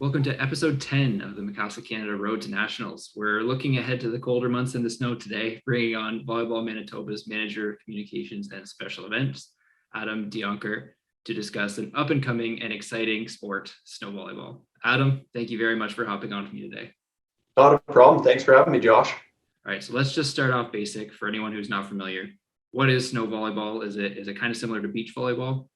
Welcome to episode 10 of the Mikasa Canada Road to Nationals. We're looking ahead to the colder months in the snow today, bringing on Volleyball Manitoba's Manager of Communications and Special Events, Adam DeJonckheere, to discuss an up-and-coming and exciting sport, snow volleyball. Adam, thank you very much for hopping on with me today. Not a problem. Thanks for having me, Josh. All right, so let's just start off basic for anyone who's not familiar. What is snow volleyball? Is it kind of similar to beach volleyball?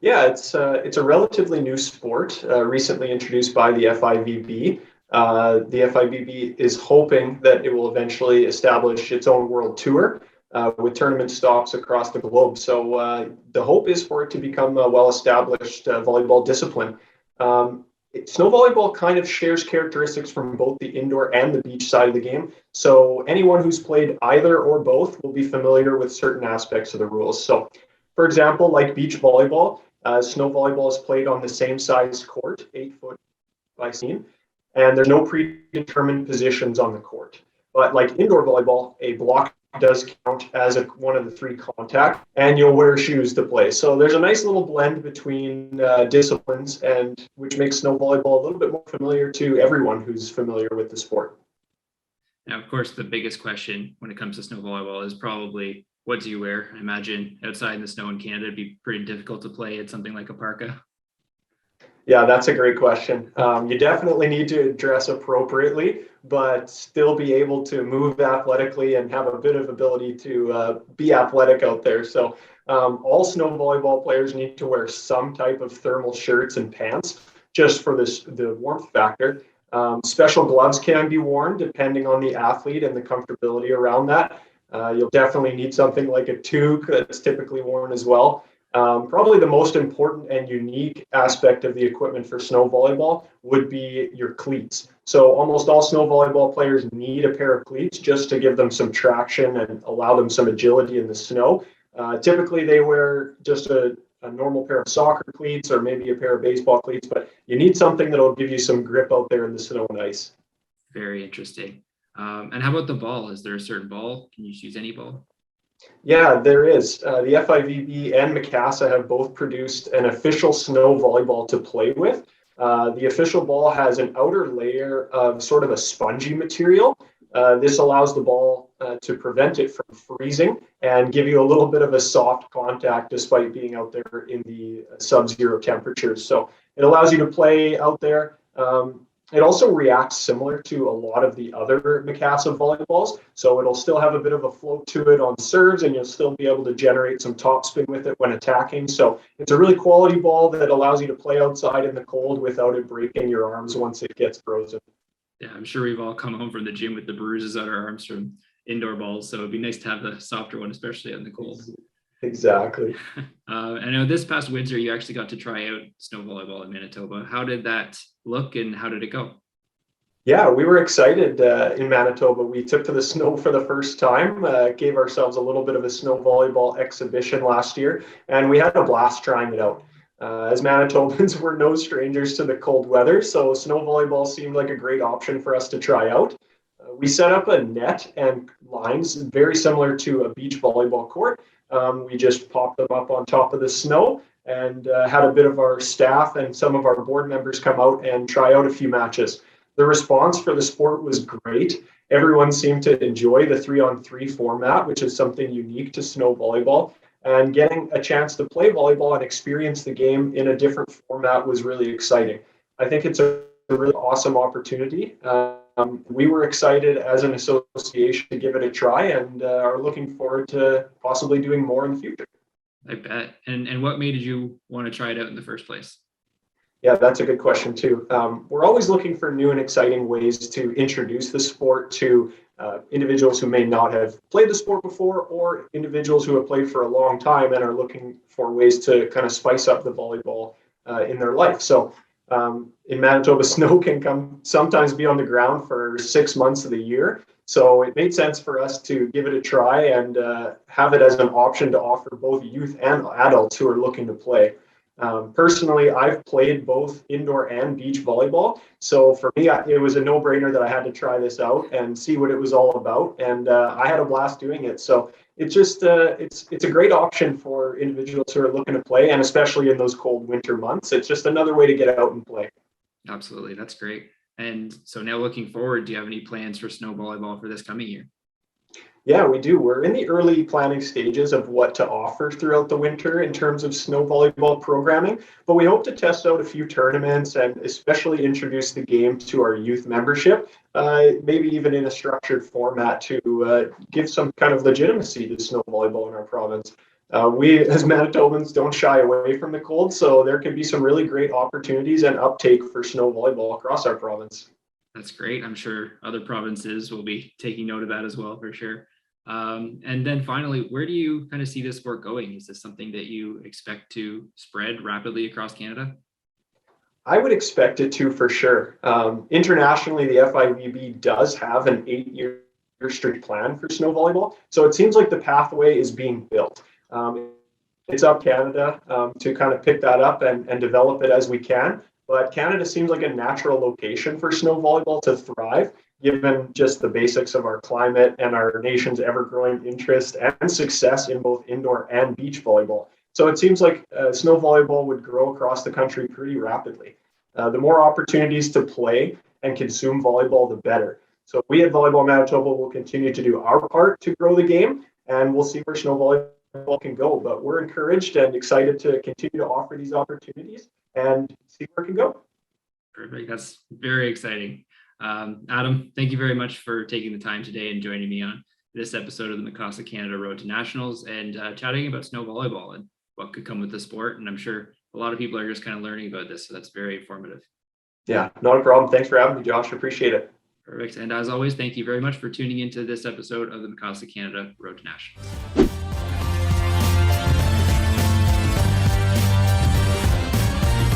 Yeah, it's a relatively new sport, recently introduced by the FIVB. The FIVB is hoping that it will eventually establish its own world tour with tournament stops across the globe. So the hope is for it to become a well-established volleyball discipline. Snow volleyball kind of shares characteristics from both the indoor and the beach side of the game. So anyone who's played either or both will be familiar with certain aspects of the rules. So for example, like beach volleyball, snow volleyball is played on the same size court, 8 foot by 16, and there's no predetermined positions on the court. But like indoor volleyball, a block does count as one of the 3 contact, and you'll wear shoes to play. So there's a nice little blend between disciplines, and which makes snow volleyball a little bit more familiar to everyone who's familiar with the sport. Now, of course, the biggest question when it comes to snow volleyball is probably, what do you wear? I imagine outside in the snow in Canada, it'd be pretty difficult to play at something like a parka. Yeah, that's a great question. You definitely need to dress appropriately, but still be able to move athletically and have a bit of ability to be athletic out there. So all snow volleyball players need to wear some type of thermal shirts and pants just for the warmth factor. Special gloves can be worn depending on the athlete and the comfortability around that. You'll definitely need something like a toque that's typically worn as well. Probably the most important and unique aspect of the equipment for snow volleyball would be your cleats. So almost all snow volleyball players need a pair of cleats just to give them some traction and allow them some agility in the snow. Typically they wear just a normal pair of soccer cleats or maybe a pair of baseball cleats, but you need something that'll give you some grip out there in the snow and ice. Very interesting. And how about the ball? Is there a certain ball? Can you use any ball? Yeah, there is. The FIVB and Mikasa have both produced an official snow volleyball to play with. The official ball has an outer layer of sort of a spongy material. This allows the ball to prevent it from freezing and give you a little bit of a soft contact despite being out there in the sub-zero temperatures. So it allows you to play out there. It also reacts similar to a lot of the other Mikasa volleyballs. So it'll still have a bit of a float to it on serves, and you'll still be able to generate some topspin with it when attacking. So it's a really quality ball that allows you to play outside in the cold without it breaking your arms once it gets frozen. Yeah, I'm sure we've all come home from the gym with the bruises on our arms from indoor balls. So it'd be nice to have the softer one, especially in the cold. Exactly. I know this past winter you actually got to try out snow volleyball in Manitoba. How did that look and how did it go? Yeah, we were excited in Manitoba. We took to the snow for the first time, gave ourselves a little bit of a snow volleyball exhibition last year, and we had a blast trying it out. As Manitobans, we're no strangers to the cold weather, so snow volleyball seemed like a great option for us to try out. We set up a net and lines very similar to a beach volleyball court. We just popped them up on top of the snow and had a bit of our staff and some of our board members come out and try out a few matches. The response for the sport was great. Everyone seemed to enjoy the 3-on-3 format, which is something unique to snow volleyball. And getting a chance to play volleyball and experience the game in a different format was really exciting. I think it's a really awesome opportunity. We were excited as an association to give it a try and are looking forward to possibly doing more in the future. I bet. And what made you want to try it out in the first place? Yeah, that's a good question too. We're always looking for new and exciting ways to introduce the sport to individuals who may not have played the sport before or individuals who have played for a long time and are looking for ways to kind of spice up the volleyball in their life. So in Manitoba, snow can sometimes be on the ground for 6 months of the year. So it made sense for us to give it a try and have it as an option to offer both youth and adults who are looking to play. Personally, I've played both indoor and beach volleyball. So for me, it was a no-brainer that I had to try this out and see what it was all about. And I had a blast doing it. So it's just it's a great option for individuals who are looking to play, and especially in those cold winter months. It's just another way to get out and play. Absolutely. That's great. And so now looking forward, do you have any plans for snow volleyball for this coming year? Yeah, we do. We're in the early planning stages of what to offer throughout the winter in terms of snow volleyball programming, but we hope to test out a few tournaments and especially introduce the game to our youth membership, maybe even in a structured format to give some kind of legitimacy to snow volleyball in our province. We, as Manitobans, don't shy away from the cold, so there can be some really great opportunities and uptake for snow volleyball across our province. That's great. I'm sure other provinces will be taking note of that as well, for sure. And then finally, where do you kind of see this sport going? Is this something that you expect to spread rapidly across Canada? I would expect it to for sure. Internationally, the FIVB does have an 8-year strict plan for snow volleyball. So it seems like the pathway is being built. It's up Canada to kind of pick that up and develop it as we can. But Canada seems like a natural location for snow volleyball to thrive, given just the basics of our climate and our nation's ever-growing interest and success in both indoor and beach volleyball. So it seems like snow volleyball would grow across the country pretty rapidly. The more opportunities to play and consume volleyball, the better. So we at Volleyball Manitoba will continue to do our part to grow the game, and we'll see where snow volleyball can go. But we're encouraged and excited to continue to offer these opportunities and see where it can go. Perfect. That's very exciting. Adam, thank you very much for taking the time today and joining me on this episode of the Mikasa Canada Road to Nationals and chatting about snow volleyball and what could come with the sport. And I'm sure a lot of people are just kind of learning about this. So that's very informative. Yeah, not a problem. Thanks for having me, Josh. Appreciate it. Perfect. And as always, thank you very much for tuning into this episode of the Mikasa Canada Road to Nationals.